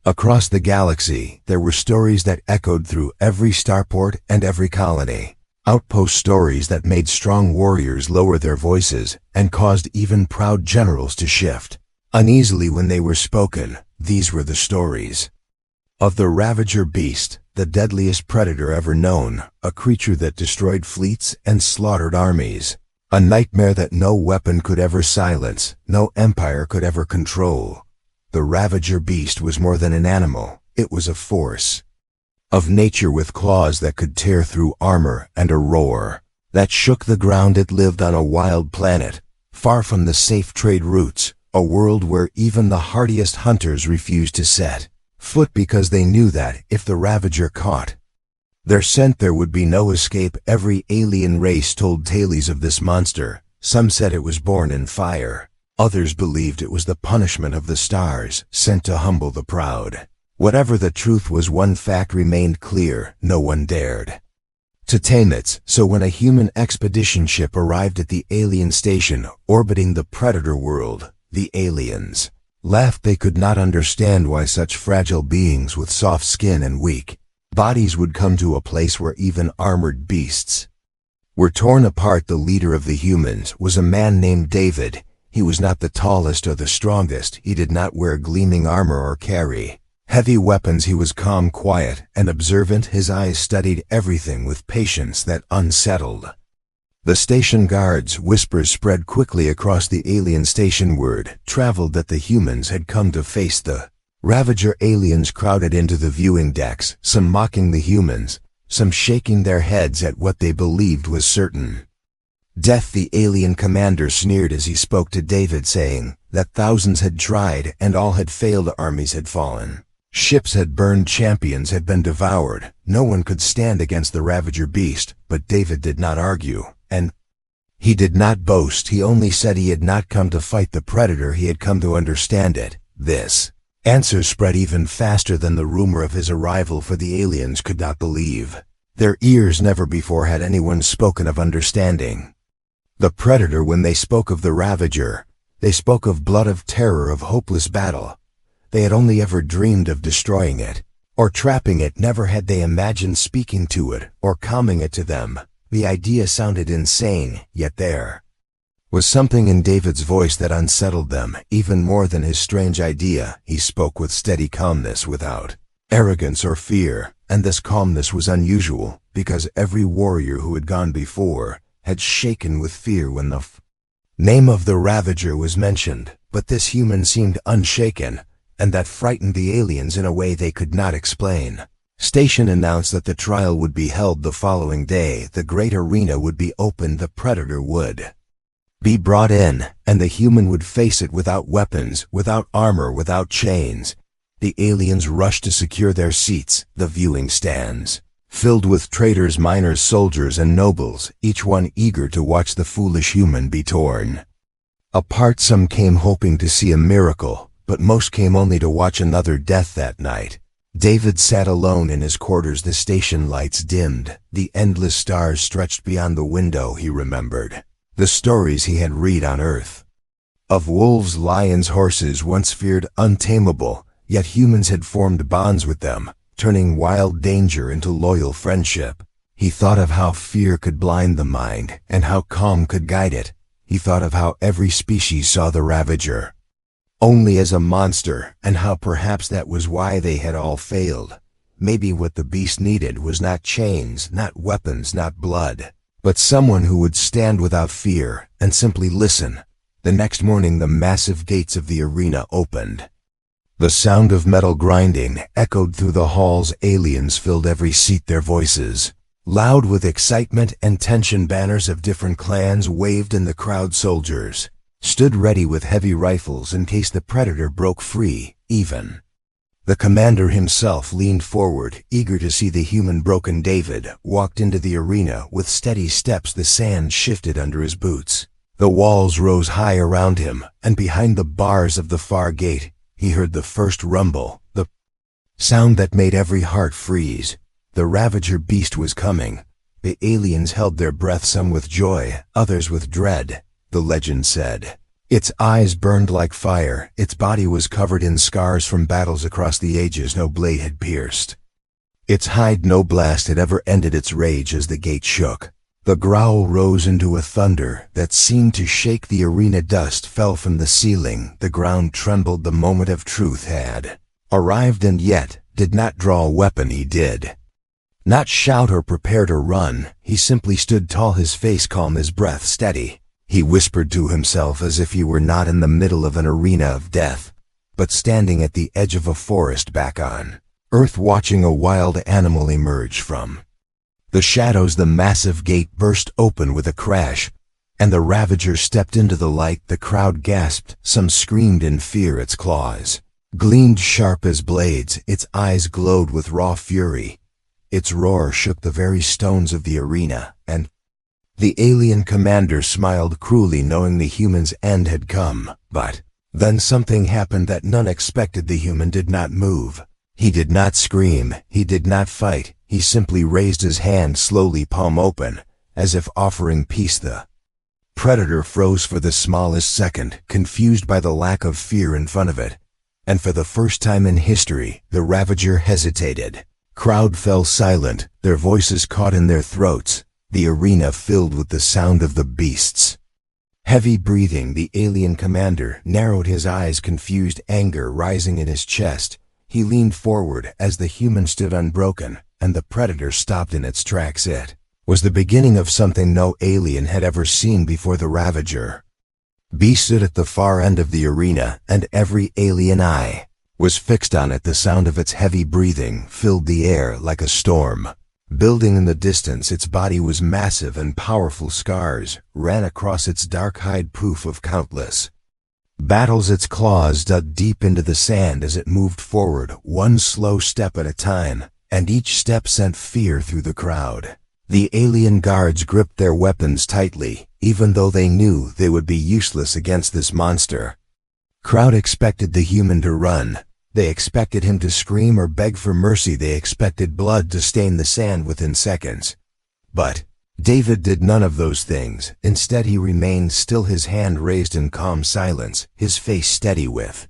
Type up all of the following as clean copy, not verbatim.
Across the galaxy, there were stories that echoed through every starport and every colony. Outpost stories that made strong warriors lower their voices and caused even proud generals to shift uneasily when they were spoken. These were the stories of the Ravager beast, the deadliest predator ever known, a creature that destroyed fleets and slaughtered armies, a nightmare that no weapon could ever silence, no empire could ever control. The Ravager beast was more than an animal, it was a force of nature with claws that could tear through armor and a roar that shook the ground. It lived on a wild planet, far from the safe trade routes, a world where even the hardiest hunters refused to set foot because they knew that, if the Ravager caught their scent, there would be no escape. Every alien race told tales of this monster. Some said it was born in fire. Others believed it was the punishment of the stars, sent to humble the proud. Whatever the truth was, one fact remained clear: no one dared to tame it. So when a human expedition ship arrived at the alien station orbiting the predator world, the aliens laughed. They could not understand why such fragile beings with soft skin and weak bodies would come to a place where even armored beasts were torn apart. The leader of the humans was a man named David. He was not the tallest or the strongest. He did not wear gleaming armor or carry heavy weapons. He was calm, quiet, and observant. His eyes studied everything with patience that unsettled the station guards. Whispers spread quickly across the alien station. Word traveled that the humans had come to face the Ravager. Aliens crowded into the viewing decks, some mocking the humans, some shaking their heads at what they believed was certain death. The alien commander sneered as he spoke to David, saying that thousands had tried and all had failed. Armies had fallen, ships had burned, champions had been devoured. No one could stand against the Ravager beast. But David did not argue, and he did not boast. He only said he had not come to fight the predator, he had come to understand it. This answer spread even faster than the rumor of his arrival, for the aliens could not believe their ears. Never before had anyone spoken of understanding the predator. When they spoke of the Ravager, they spoke of blood, of terror, of hopeless battle. They had only ever dreamed of destroying it or trapping it. Never had they imagined speaking to it or calming it to them. The idea sounded insane, yet there was something in David's voice that unsettled them even more than his strange idea. He spoke with steady calmness, without arrogance or fear, and this calmness was unusual because every warrior who had gone before had shaken with fear when the name of the Ravager was mentioned. But this human seemed unshaken, and that frightened the aliens in a way they could not explain. Station announced that the trial would be held the following day. The great arena would be opened. The predator would be brought in, and the human would face it without weapons, without armor, without chains. The aliens rushed to secure their seats. The viewing stands filled with traders, miners, soldiers, and nobles, each one eager to watch the foolish human be torn apart. Some came hoping to see a miracle, but most came only to watch another death. That night, David sat alone in his quarters. The station lights dimmed. The endless stars stretched beyond the window. He remembered the stories he had read on Earth of wolves, lions, horses, once feared, untamable, yet humans had formed bonds with them, turning wild danger into loyal friendship. He thought of how fear could blind the mind and how calm could guide it. He thought of how every species saw the Ravager only as a monster, and how perhaps that was why they had all failed. Maybe what the beast needed was not chains, not weapons, not blood, but someone who would stand without fear and simply listen. The next morning, the massive gates of the arena opened. The sound of metal grinding echoed through the halls. Aliens filled every seat, their voices loud with excitement and tension. Banners of different clans waved in the crowd. Soldiers stood ready with heavy rifles in case the predator broke free. Even the commander himself leaned forward, eager to see the human broken. David walked into the arena with steady steps. The sand shifted under his boots. The walls rose high around him, and behind the bars of the far gate, he heard the first rumble, the sound that made every heart freeze. The Ravager beast was coming. The aliens held their breath, some with joy, others with dread. The legend said Its eyes burned like fire, its body was covered in scars from battles across the ages no blade had pierced. Its hide no blast had ever ended its rage as the gate shook. The growl rose into a thunder that seemed to shake the arena. Dust fell from the ceiling, the ground trembled. The moment of truth had arrived, and yet did not draw a weapon. He did not shout or prepare to run. He simply stood tall, his face calm, his breath steady. He whispered to himself as if he were not in the middle of an arena of death, but standing at the edge of a forest back on Earth, watching a wild animal emerge from the shadows. The massive gate burst open with a crash, and the Ravager stepped into the light. The crowd gasped, some screamed in fear. Its claws gleamed sharp as blades, its eyes glowed with raw fury. Its roar shook the very stones of the arena, and the alien commander smiled cruelly, knowing the human's end had come. But then something happened that none expected. The human did not move. He did not scream. He did not fight. He simply raised his hand slowly, palm open, as if offering peace. The predator froze for the smallest second, confused by the lack of fear in front of it. And for the first time in history, the Ravager hesitated. Crowd fell silent, their voices caught in their throats. The arena filled with the sound of the beasts. Heavy breathing, the alien commander narrowed his eyes, confused anger rising in his chest. He leaned forward as the human stood unbroken, and the predator stopped in its tracks. It was the beginning of something no alien had ever seen before. The Ravager beast stood at the far end of the arena, and every alien eye was fixed on it. The sound of its heavy breathing filled the air like a storm. Building in the distance, its body was massive and powerful. Scars ran across its dark hide, proof of countless battles. Its claws dug deep into the sand as it moved forward, one slow step at a time, and each step sent fear through the crowd. The alien guards gripped their weapons tightly, even though they knew they would be useless against this monster. Crowd expected the human to run. They expected him to scream or beg for mercy. They expected blood to stain the sand within seconds. But David did none of those things. Instead, he remained still, his hand raised in calm silence, his face steady with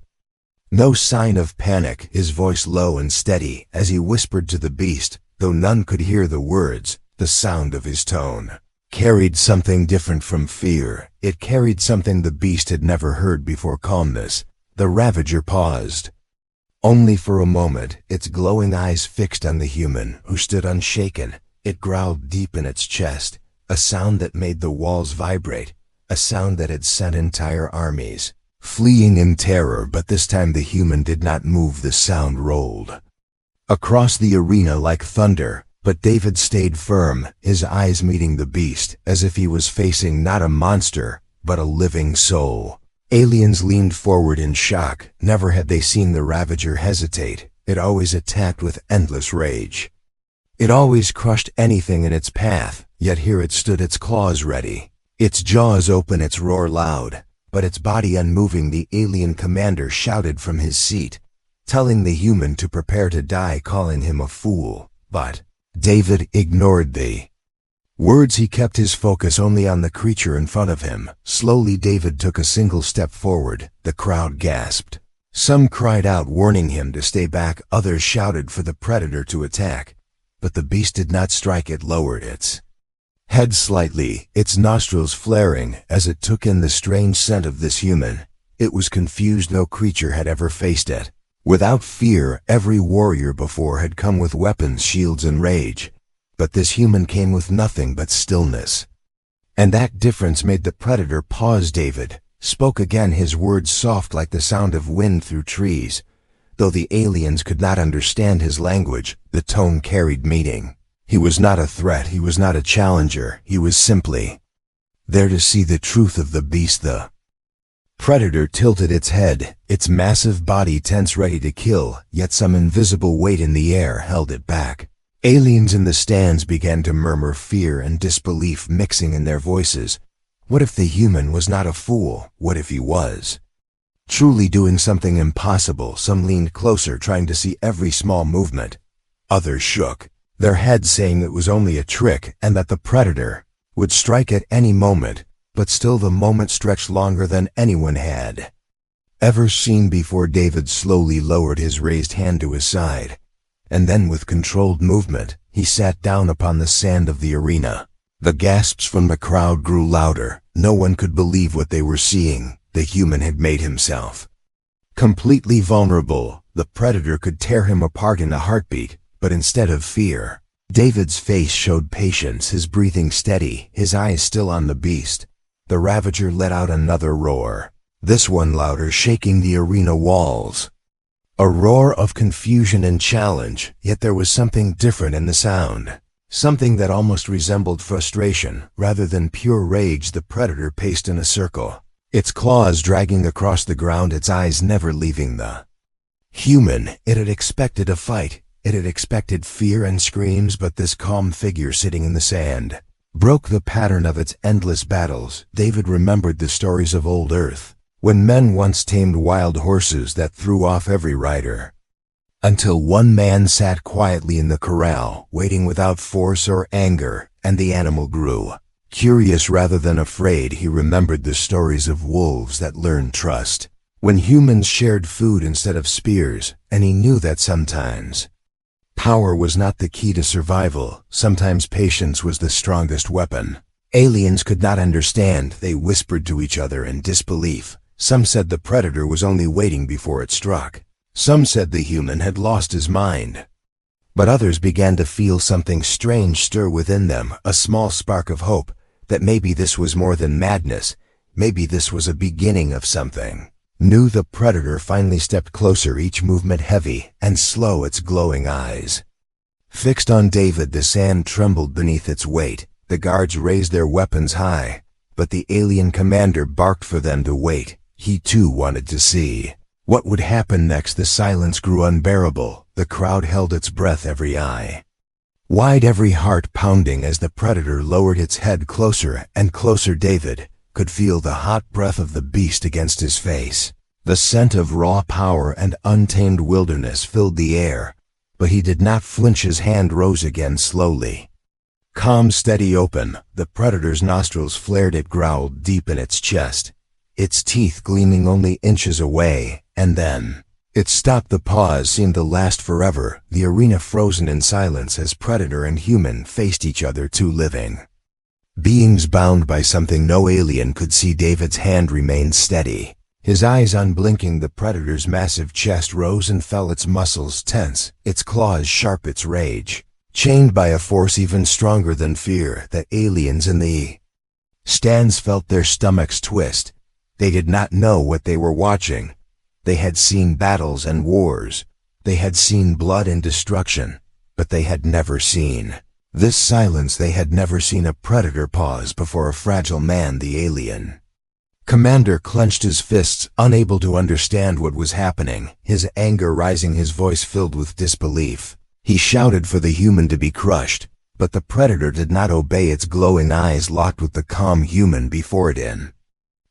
no sign of panic, his voice low and steady as he whispered to the beast. Though none could hear the words, the sound of his tone carried something different from fear. It carried something the beast had never heard before: calmness. The Ravager paused. Only for a moment, its glowing eyes fixed on the human, who stood unshaken. It growled deep in its chest, a sound that made the walls vibrate, a sound that had sent entire armies fleeing in terror. But this time the human did not move. The sound rolled across the arena like thunder, but David stayed firm, his eyes meeting the beast, as if he was facing not a monster, but a living soul. Aliens leaned forward in shock. Never had they seen the Ravager hesitate. It always attacked with endless rage. It always crushed anything in its path, yet here it stood, its claws ready, its jaws open, its roar loud, but its body unmoving. The alien commander shouted from his seat, telling the human to prepare to die, calling him a fool. But David ignored the words. He kept his focus only on the creature in front of him. Slowly David took a single step forward. The crowd gasped. Some cried out, warning him to stay back. Others shouted for the predator to attack. But the beast did not strike. It lowered its head slightly, its nostrils flaring as it took in the strange scent of this human. It was confused. No creature had ever faced it without fear. Every warrior before had come with weapons, shields, and rage. But this human came with nothing but stillness. And that difference made the predator pause. David spoke again, his words soft like the sound of wind through trees. Though the aliens could not understand his language, the tone carried meaning. He was not a threat, he was not a challenger, he was simply there to see the truth of the beast. The predator tilted its head, its massive body tense, ready to kill, yet some invisible weight in the air held it back. Aliens in the stands began to murmur, fear and disbelief mixing in their voices. What if the human was not a fool? What if he was truly doing something impossible? Some leaned closer, trying to see every small movement. Others shook their heads, saying it was only a trick and that the predator would strike at any moment. but still the moment stretched longer than anyone had ever seen before. David slowly lowered his raised hand to his side, and then with controlled movement, he sat down upon the sand of the arena. The gasps from the crowd grew louder. No one could believe what they were seeing. The human had made himself completely vulnerable. The predator could tear him apart in a heartbeat, but instead of fear, David's face showed patience, his breathing steady, his eyes still on the beast. The Ravager let out another roar, this one louder, shaking the arena walls. A roar of confusion and challenge, yet there was something different in the sound. Something that almost resembled frustration, rather than pure rage. The predator paced in a circle, its claws dragging across the ground, its eyes never leaving the human. It had expected a fight. It had expected fear and screams, but this calm figure sitting in the sand broke the pattern of its endless battles. David remembered the stories of old Earth, when men once tamed wild horses that threw off every rider, until one man sat quietly in the corral, waiting without force or anger, and the animal grew curious rather than afraid. He remembered the stories of wolves that learned trust when humans shared food instead of spears, and he knew that sometimes power was not the key to survival. Sometimes patience was the strongest weapon. Aliens could not understand. They whispered to each other in disbelief. Some said the predator was only waiting before it struck. Some said the human had lost his mind. But others began to feel something strange stir within them, a small spark of hope, that maybe this was more than madness. Maybe this was a beginning of something new. The predator finally stepped closer, each movement heavy and slow, its glowing eyes fixed on David. The sand trembled beneath its weight. The guards raised their weapons high, but the alien commander barked for them to wait. He too wanted to see what would happen next. The silence grew unbearable. The crowd held its breath, every eye wide, every heart pounding as the predator lowered its head closer and closer. David could feel the hot breath of the beast against his face. The scent of raw power and untamed wilderness filled the air, but he did not flinch. His hand rose again, slowly, calm, steady, open. The predator's nostrils flared. It growled deep in its chest, its teeth gleaming only inches away, and then it stopped. The pause seemed to last forever, the arena frozen in silence as predator and human faced each other, two living beings bound by something no alien could see. David's hand remained steady, his eyes unblinking. The predator's massive chest rose and fell, its muscles tense, its claws sharp, its rage chained by a force even stronger than fear. The aliens in the stands felt their stomachs twist. They did not know what they were watching. They had seen battles and wars. They had seen blood and destruction, but they had never seen this silence. They had never seen a predator pause before a fragile man. The alien commander clenched his fists, unable to understand what was happening, his anger rising, his voice filled with disbelief. He shouted for the human to be crushed, but the predator did not obey. Its glowing eyes locked with the calm human before it. In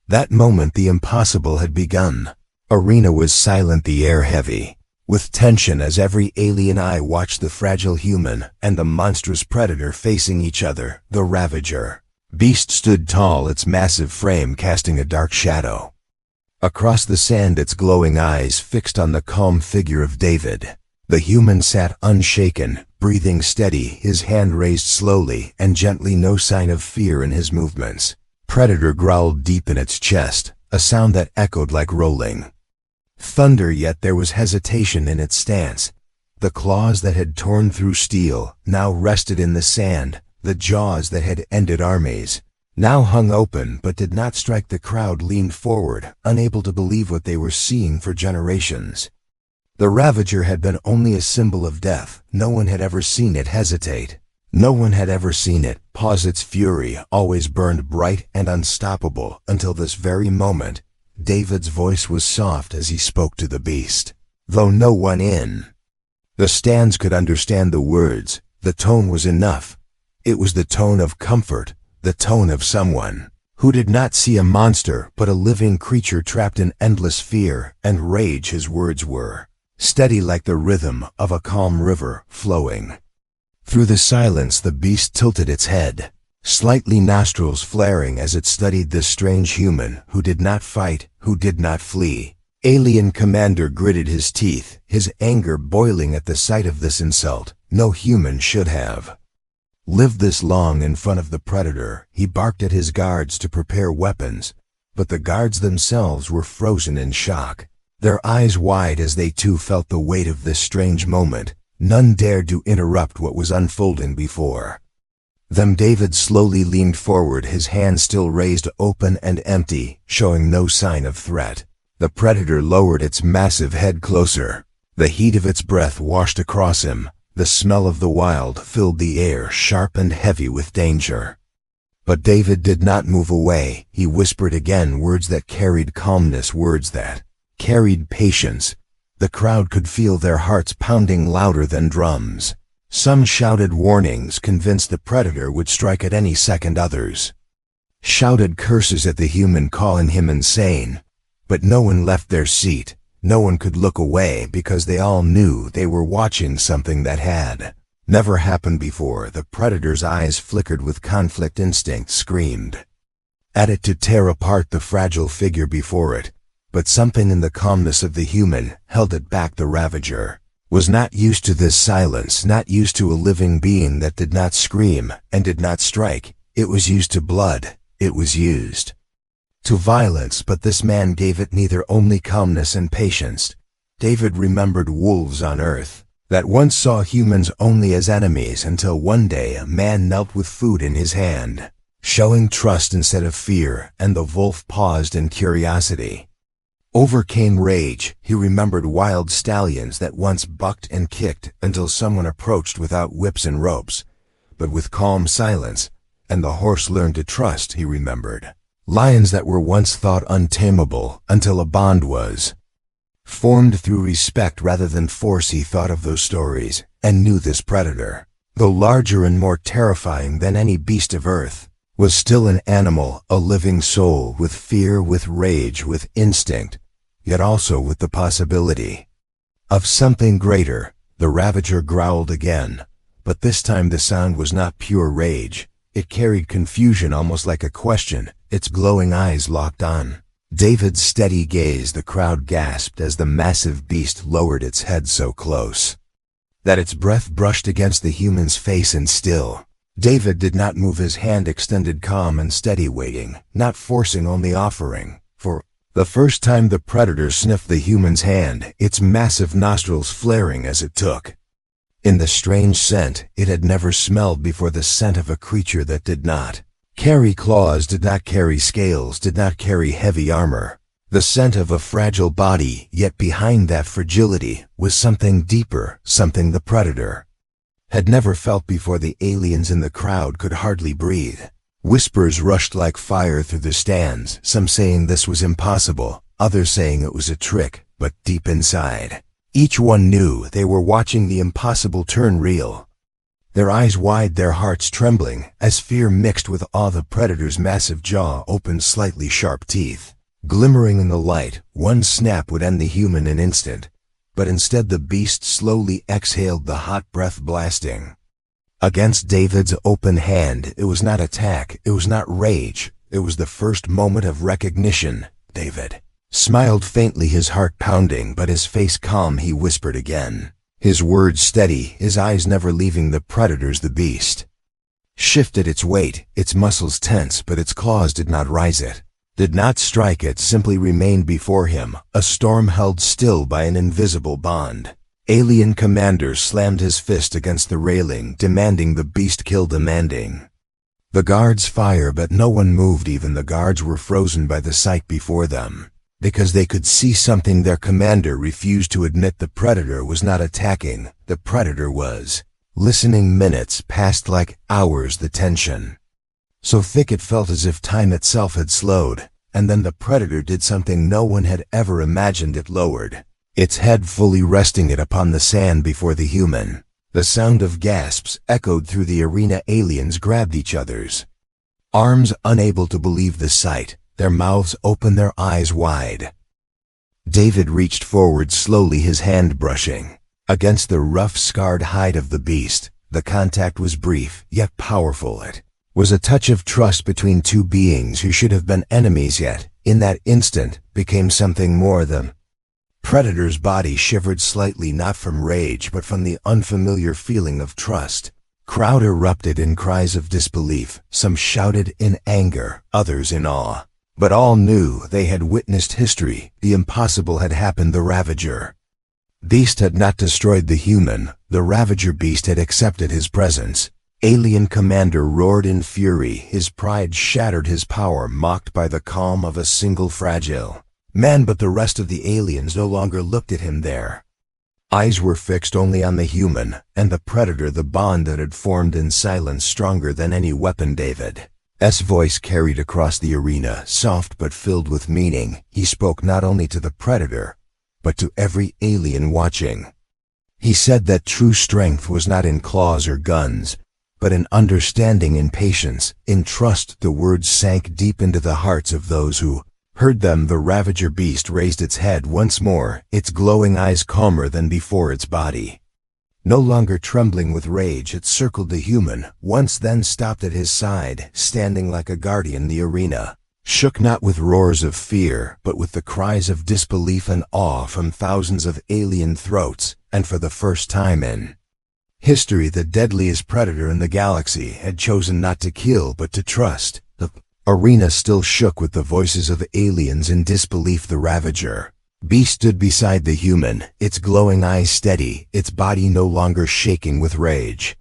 that moment, the impossible had begun. Arena was silent, the air heavy with tension as every alien eye watched the fragile human and the monstrous predator facing each other. The Ravager beast stood tall, its massive frame casting a dark shadow across the sand, its glowing eyes fixed on the calm figure of David. The human sat unshaken, breathing steady, his hand raised slowly and gently, no sign of fear in his movements. Predator growled deep in its chest, a sound that echoed like rolling thunder, yet there was hesitation in its stance. The claws that had torn through steel now rested in the sand. The jaws that had ended armies now hung open but did not strike. The crowd leaned forward, unable to believe what they were seeing. For generations, the Ravager had been only a symbol of death. No one had ever seen it hesitate. No one had ever seen it pause. Its fury always burned bright and unstoppable until this very moment. David's voice was soft as he spoke to the beast. Though no one in the stands could understand the words, the tone was enough. It was the tone of comfort, the tone of someone who did not see a monster but a living creature trapped in endless fear and rage. His words were steady like the rhythm of a calm river flowing through the silence. The beast tilted its head, slightly nostrils flaring as it studied this strange human who did not fight, who did not flee. Alien Commander gritted his teeth, his anger boiling at the sight of this insult. No human should have lived this long in front of the predator. He barked at his guards to prepare weapons, but the guards themselves were frozen in shock, their eyes wide as they too felt the weight of this strange moment. None dared to interrupt what was unfolding before them. David slowly leaned forward, his hand still raised open and empty, showing no sign of threat. The predator lowered its massive head closer. The heat of its breath washed across him. The smell of the wild filled the air, sharp and heavy with danger. But David did not move away. He whispered again, words that carried calmness, words that carried patience. The crowd could feel their hearts pounding louder than drums. Some shouted warnings, convinced the predator would strike at any second. Others shouted curses at the human, calling him insane. But no one left their seat. No one could look away because they all knew they were watching something that had never happened before. The predator's eyes flickered with conflict. Instinct screamed at it to tear apart the fragile figure before it. But something in the calmness of the human held it back. The Ravager was not used to this silence, not used to a living being that did not scream and did not strike. It was used to blood. It was used to violence, but this man gave it neither, only calmness and patience. David remembered wolves on earth that once saw humans only as enemies, until one day a man knelt with food in his hand, showing trust instead of fear, and the wolf paused in curiosity. Overcame rage. He remembered wild stallions that once bucked and kicked until someone approached without whips and ropes, but with calm silence, and the horse learned to trust. He remembered lions that were once thought untamable until a bond was formed through respect rather than force. He thought of those stories and knew this predator, though larger and more terrifying than any beast of earth, was still an animal, a living soul, with fear, with rage, with instinct, yet also with the possibility of something greater. The Ravager growled again, but this time the sound was not pure rage. It carried confusion, almost like a question. Its glowing eyes locked on David's steady gaze. The crowd gasped as the massive beast lowered its head so close that its breath brushed against the human's face, and still David did not move, his hand extended, calm and steady, waiting, not forcing, only offering. For the first time the predator sniffed the human's hand, its massive nostrils flaring as it took in the strange scent it had never smelled before, the scent of a creature that did not carry claws, did not carry scales, did not carry heavy armor. The scent of a fragile body, yet behind that fragility was something deeper, something the predator had never felt before. The aliens in the crowd could hardly breathe. Whispers rushed like fire through the stands, some saying this was impossible, others saying it was a trick, but deep inside, each one knew they were watching the impossible turn real. Their eyes wide, their hearts trembling, as fear mixed with awe. The predator's massive jaw opened, slightly sharp teeth glimmering in the light. One snap would end the human in an instant, but instead the beast slowly exhaled, the hot breath blasting against David's open hand. It was not attack, it was not rage, it was the first moment of recognition. David smiled faintly, his heart pounding, but his face calm. He whispered again, his words steady, his eyes never leaving the predators. The beast shifted its weight, its muscles tense, but its claws did not rise it, did not strike it, simply remained before him, a storm held still by an invisible bond. Alien Commander slammed his fist against the railing, demanding the beast kill, demanding the guards fire, but no one moved. Even the guards were frozen by the sight before them, because they could see something. Their commander refused to admit the predator was not attacking, the predator was listening. Minutes passed like hours, the tension so thick it felt as if time itself had slowed, and then the predator did something no one had ever imagined. It lowered its head, fully resting it upon the sand before the human. The sound of gasps echoed through the arena. Aliens grabbed each other's arms, unable to believe the sight, their mouths open, their eyes wide. David reached forward slowly, his hand brushing against the rough, scarred hide of the beast. The contact was brief, yet powerful. It was a touch of trust between two beings who should have been enemies, yet, in that instant, became something more. The predator's body shivered slightly, not from rage but from the unfamiliar feeling of trust. Crowd erupted in cries of disbelief. Some shouted in anger, others in awe. But all knew they had witnessed history. The impossible had happened. The Ravager beast had not destroyed the human. The Ravager beast had accepted his presence. Alien commander roared in fury. His pride shattered, his power mocked by the calm of a single fragile man. But the rest of the aliens no longer looked at him. Their eyes were fixed only on the human and the predator, the bond that had formed in silence, stronger than any weapon. David's voice carried across the arena, soft but filled with meaning. He spoke not only to the predator, but to every alien watching. He said that true strength was not in claws or guns, but in understanding, in patience, in trust. The words sank deep into the hearts of those who heard them. The Ravager beast raised its head once more, its glowing eyes calmer than before, its body no longer trembling with rage. It circled the human once, then stopped at his side, standing like a guardian. The arena shook not with roars of fear, but with the cries of disbelief and awe from thousands of alien throats. And for the first time in history, the deadliest predator in the galaxy had chosen not to kill but to trust. The arena still shook with the voices of aliens in disbelief. The Ravager beast stood beside the human, its glowing eyes steady, its body no longer shaking with rage.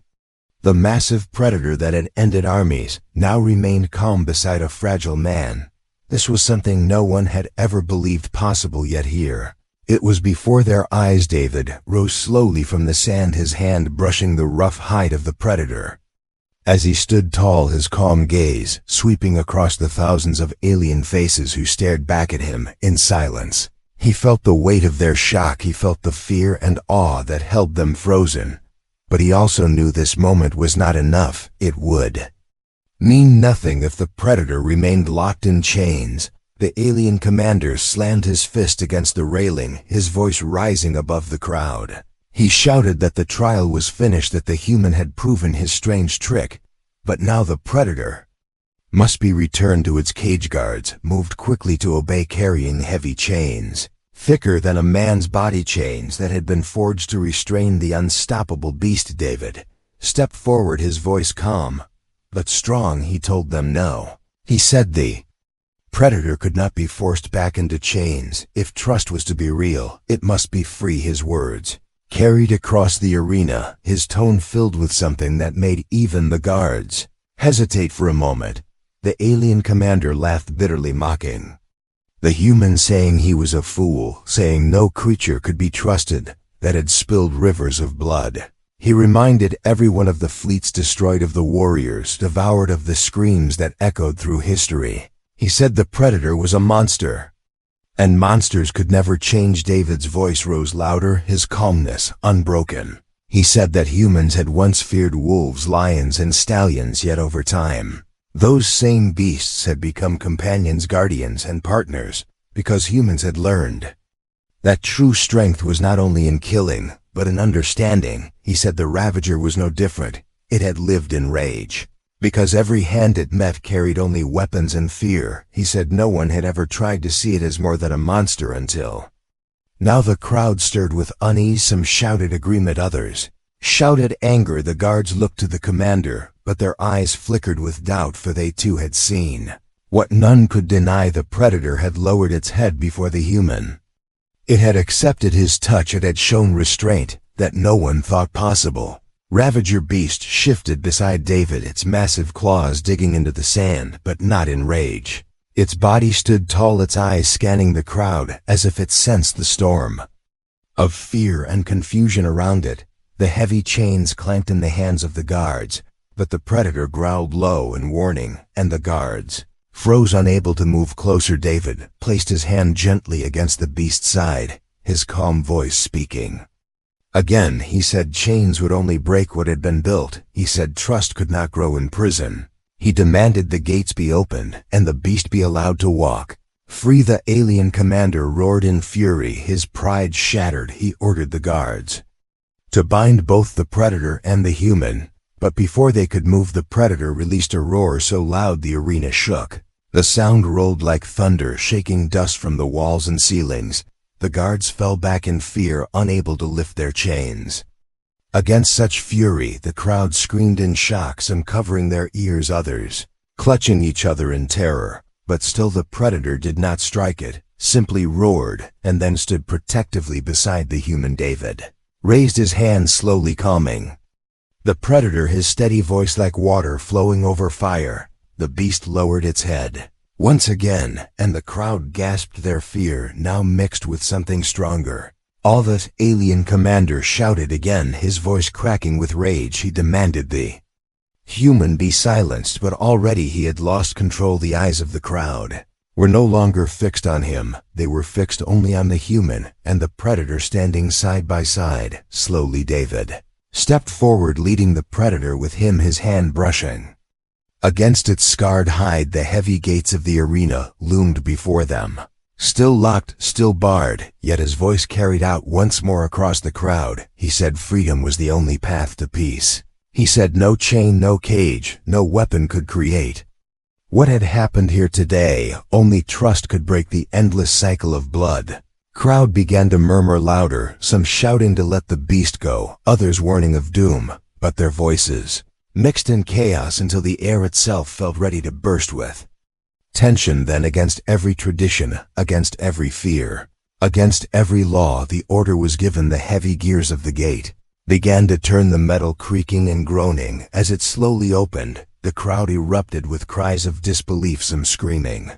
The massive predator that had ended armies now remained calm beside a fragile man. This was something no one had ever believed possible, yet here it was before their eyes. David rose slowly from the sand, his hand brushing the rough hide of the predator. As he stood tall, his calm gaze sweeping across the thousands of alien faces who stared back at him in silence. He felt the weight of their shock. He felt the fear and awe that held them frozen. But he also knew this moment was not enough. It would mean nothing if the predator remained locked in chains. The alien commander slammed his fist against the railing, his voice rising above the crowd. He shouted that the trial was finished, that the human had proven his strange trick. But now the predator must be returned to its cage. Guards moved quickly to obey, carrying heavy chains, thicker than a man's body, chains that had been forged to restrain the unstoppable beast. David stepped forward, his voice calm but strong. He told them no. He said the predator could not be forced back into chains. If trust was to be real, it must be free. His words carried across the arena, his tone filled with something that made even the guards hesitate for a moment. The alien commander laughed bitterly, mocking the human, saying he was a fool, saying no creature could be trusted that had spilled rivers of blood. He reminded everyone of the fleets destroyed, of the warriors devoured, of the screams that echoed through history. He said the predator was a monster, and monsters could never change. David's voice rose louder, his calmness unbroken. He said that humans had once feared wolves, lions, and stallions, yet over time, those same beasts had become companions, guardians, and partners, because humans had learned that true strength was not only in killing, but in understanding. He said the Ravager was no different. It had lived in rage, because every hand it met carried only weapons and fear. He said no one had ever tried to see it as more than a monster until now. The crowd stirred with unease. Some shouted agreement, others shouted anger. The guards looked to the commander, but their eyes flickered with doubt, for they too had seen what none could deny. The predator had lowered its head before the human. It had accepted his touch. It had shown restraint that no one thought possible. Ravager beast shifted beside David, its massive claws digging into the sand, but not in rage. Its body stood tall, its eyes scanning the crowd as if it sensed the storm of fear and confusion around it. The heavy chains clanked in the hands of the guards, but the predator growled low in warning, and the guards froze, unable to move closer. David placed his hand gently against the beast's side, his calm voice speaking. Again, he said chains would only break what had been built. He said trust could not grow in prison. He demanded the gates be opened and the beast be allowed to walk free. The alien commander roared in fury, his pride shattered. He ordered the guards to bind both the predator and the human, But before they could move, the predator released a roar so loud the arena shook. The sound rolled like thunder, shaking dust from the walls and ceilings. The guards fell back in fear, unable to lift their chains. Against such fury, the crowd screamed in shock, some covering their ears, others clutching each other in terror. But still the predator did not strike it, simply roared, and then stood protectively beside the human. David raised his hand, slowly calming the predator, his steady voice like water flowing over fire. The beast lowered its head once again, and the crowd gasped, their fear now mixed with something stronger. All the alien commander shouted again, his voice cracking with rage. He demanded the human be silenced, but already he had lost control. The eyes of the crowd were no longer fixed on him. They were fixed only on the human and the predator standing side by side. Slowly David stepped forward, leading the predator with him, his hand brushing against its scarred hide. The heavy gates of the arena loomed before them, still locked, still barred, yet his voice carried out once more across the crowd. He said freedom was the only path to peace. He said no chain, no cage, no weapon could create what had happened here today. Only trust could break the endless cycle of blood. Crowd began to murmur louder, some shouting to let the beast go, others warning of doom, but their voices mixed in chaos until the air itself felt ready to burst with tension. Then against every tradition, against every fear, against every law, the order was given. The heavy gears of the gate began to turn, the metal creaking and groaning. As it slowly opened, the crowd erupted with cries of disbelief, some screaming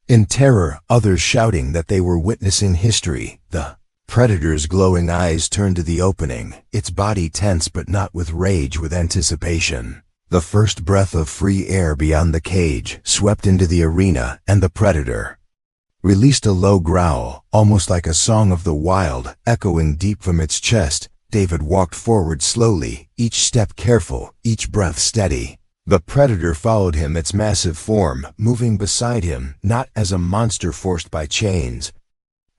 in terror, others shouting that they were witnessing history. The predator's glowing eyes turned to the opening, its body tense but not with rage, with anticipation. The first breath of free air beyond the cage swept into the arena, and the predator released a low growl, almost like a song of the wild, echoing deep from its chest. David walked forward slowly, each step careful, each breath steady. The predator followed him, its massive form moving beside him, not as a monster forced by chains,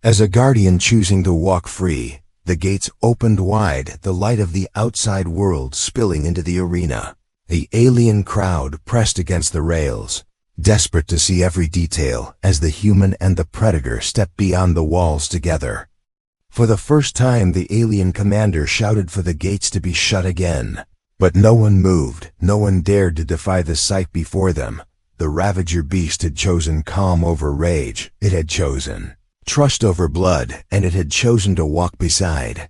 as a guardian choosing to walk free. The gates opened wide, the light of the outside world spilling into the arena. The alien crowd pressed against the rails, desperate to see every detail, as the human and the predator stepped beyond the walls together. For the first time, the alien commander shouted for the gates to be shut again. But no one moved, no one dared to defy the sight before them. The Ravager beast had chosen calm over rage. It had chosen trust over blood, and it had chosen to walk beside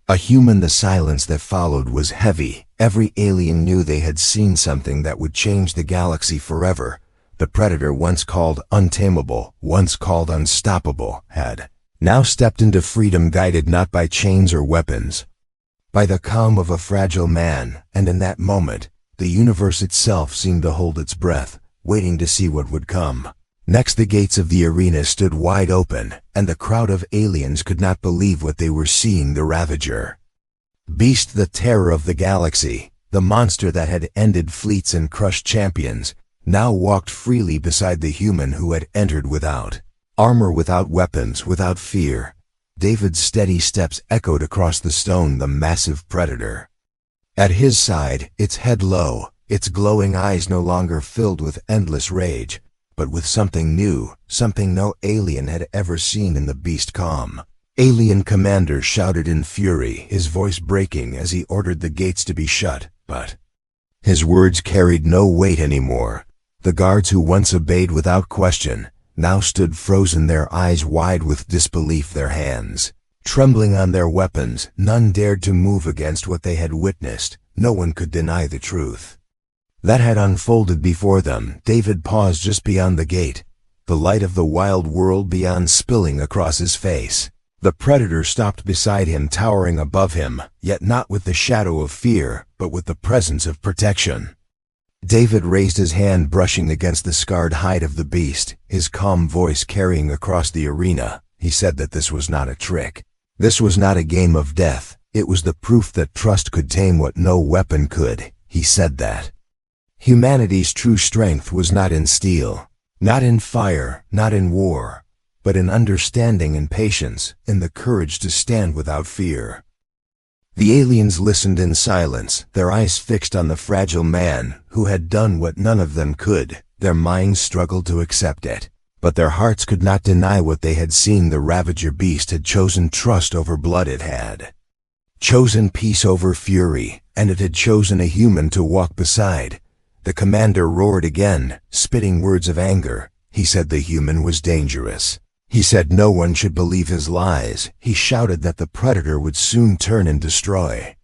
a human. The silence that followed was heavy. Every alien knew they had seen something that would change the galaxy forever. The predator, once called untamable, once called unstoppable, had now stepped into freedom, guided not by chains or weapons, by the calm of a fragile man. And in that moment, the universe itself seemed to hold its breath, waiting to see what would come. Next, the gates of the arena stood wide open, and the crowd of aliens could not believe what they were seeing. The Ravager beast, the terror of the galaxy, the monster that had ended fleets and crushed champions, now walked freely beside the human who had entered without armor, without weapons, without fear. David's steady steps echoed across the stone. The massive predator at his side, its head low, its glowing eyes no longer filled with endless rage, but with something new, something no alien had ever seen in the beast. Calm alien commander shouted in fury, his voice breaking as he ordered the gates to be shut, but his words carried no weight anymore. The guards who once obeyed without question now stood frozen, their eyes wide with disbelief, their hands trembling on their weapons. None dared to move against what they had witnessed. No one could deny the truth that had unfolded before them. David paused just beyond the gate, the light of the wild world beyond spilling across his face. The predator stopped beside him, towering above him, yet not with the shadow of fear, but with the presence of protection. David raised his hand, brushing against the scarred hide of the beast, his calm voice carrying across the arena. He said that this was not a trick. This was not a game of death. It was the proof that trust could tame what no weapon could. He said that humanity's true strength was not in steel, not in fire, not in war, but in understanding and patience, in the courage to stand without fear. The aliens listened in silence, their eyes fixed on the fragile man who had done what none of them could. Their minds struggled to accept it, but their hearts could not deny what they had seen. The Ravager beast had chosen trust over blood. It had chosen peace over fury, and it had chosen a human to walk beside. The commander roared again, spitting words of anger. He said the human was dangerous. He said no one should believe his lies. He shouted that the predator would soon turn and destroy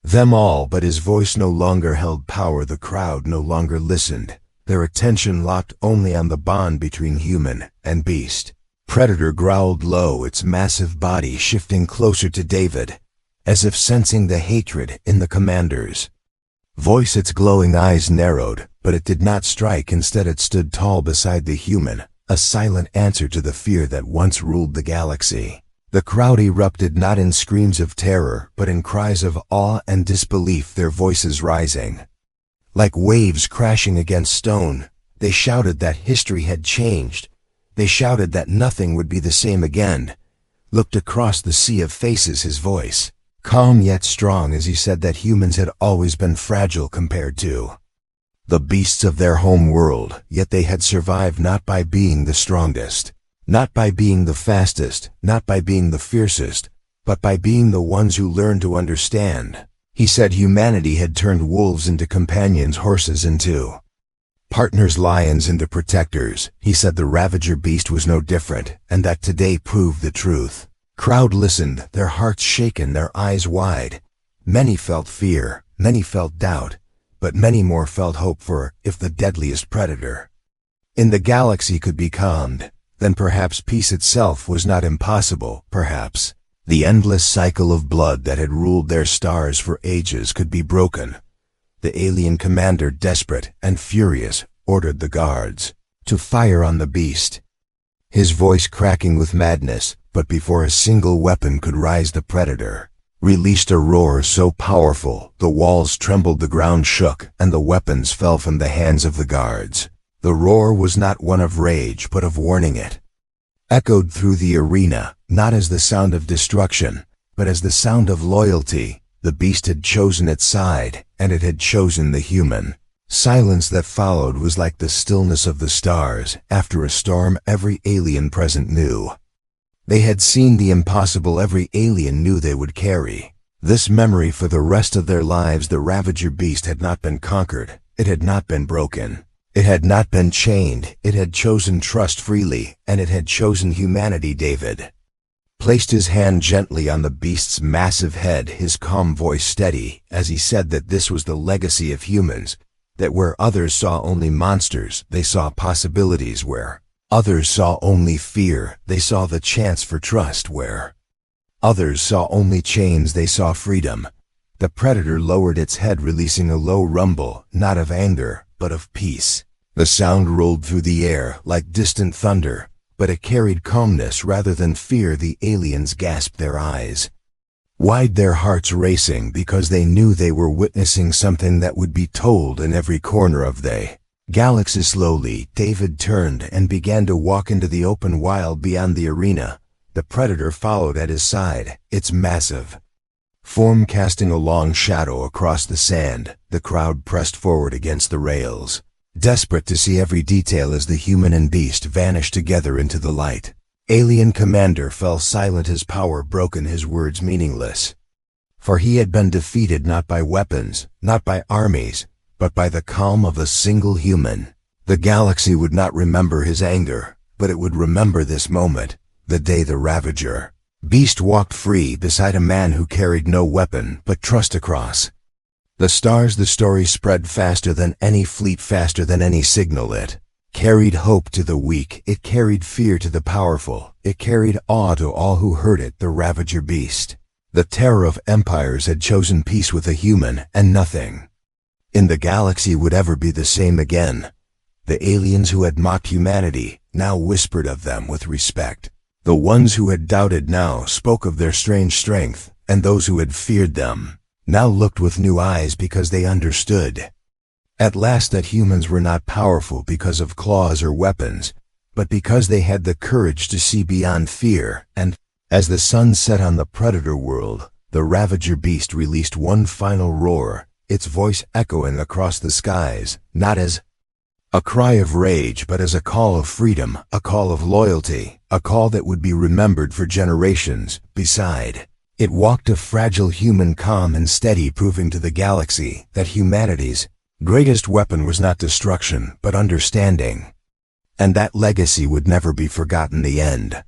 them all, but his voice no longer held power. The crowd no longer listened, their attention locked only on the bond between human and beast. Predator growled low, its massive body shifting closer to David, as if sensing the hatred in the commander's voice. Its glowing eyes narrowed, but it did not strike. Instead, it stood tall beside the human, a silent answer to the fear that once ruled the galaxy. The crowd erupted not in screams of terror, but in cries of awe and disbelief, their voices rising like waves crashing against stone. They shouted that history had changed. They shouted that nothing would be the same again. Looked across the sea of faces, his voice calm yet strong, as he said that humans had always been fragile compared to the beasts of their home world, yet they had survived not by being the strongest, not by being the fastest, not by being the fiercest, but by being the ones who learned to understand. He said humanity had turned wolves into companions, horses into partners, lions into protectors. He said the Ravager beast was no different, and that today proved the truth. Crowd listened, their hearts shaken, their eyes wide. Many felt fear, many felt doubt, but many more felt hope. For if the deadliest predator in the galaxy could be calmed, then perhaps peace itself was not impossible. Perhaps the endless cycle of blood that had ruled their stars for ages could be broken. The alien commander, desperate and furious, ordered the guards to fire on the beast, his voice cracking with madness. But before a single weapon could rise, the predator released a roar so powerful the walls trembled, the ground shook, and the weapons fell from the hands of the guards. The roar was not one of rage, but of warning. It echoed through the arena, not as the sound of destruction, but as the sound of loyalty. The beast had chosen its side, and it had chosen the human. Silence that followed was like the stillness of the stars after a storm. Every alien present knew they had seen the impossible. Every alien knew they would carry this memory for the rest of their lives. The Ravager beast had not been conquered. It had not been broken. It had not been chained. It had chosen trust freely, and it had chosen humanity. David placed his hand gently on the beast's massive head, his calm voice steady, as he said that this was the legacy of humans, that where others saw only monsters, they saw possibilities. Where others saw only fear, they saw the chance for trust. Where others saw only chains, they saw freedom. The predator lowered its head, releasing a low rumble, not of anger, but of peace. The sound rolled through the air like distant thunder, but it carried calmness rather than fear. The aliens gasped, their eyes wide, their hearts racing, because they knew they were witnessing something that would be told in every corner of the galaxy. Slowly, David turned and began to walk into the open wild beyond the arena. The predator followed at his side, its massive form casting a long shadow across the sand. The crowd pressed forward against the rails, desperate to see every detail as the human and beast vanished together into the light. Alien commander fell silent, his power broken, his words meaningless. For he had been defeated not by weapons, not by armies, but by the calm of a single human. The galaxy would not remember his anger, but it would remember this moment, the day the Ravager beast walked free beside a man who carried no weapon but trust. Across the stars the story spread faster than any fleet, faster than any signal. It carried hope to the weak, it carried fear to the powerful, it carried awe to all who heard it. The Ravager beast, the terror of empires, had chosen peace with a human, and nothing in the galaxy would ever be the same again. The aliens who had mocked humanity now whispered of them with respect. The ones who had doubted now spoke of their strange strength, and those who had feared them now looked with new eyes because they understood at last that humans were not powerful because of claws or weapons, but because they had the courage to see beyond fear. And as the sun set on the predator world, the Ravager beast released one final roar, its voice echoing across the skies, not as a cry of rage but as a call of freedom, a call of loyalty, a call that would be remembered for generations. Beside it walked a fragile human, calm and steady, proving to the galaxy that humanity's greatest weapon was not destruction but understanding. And that legacy would never be forgotten. The end.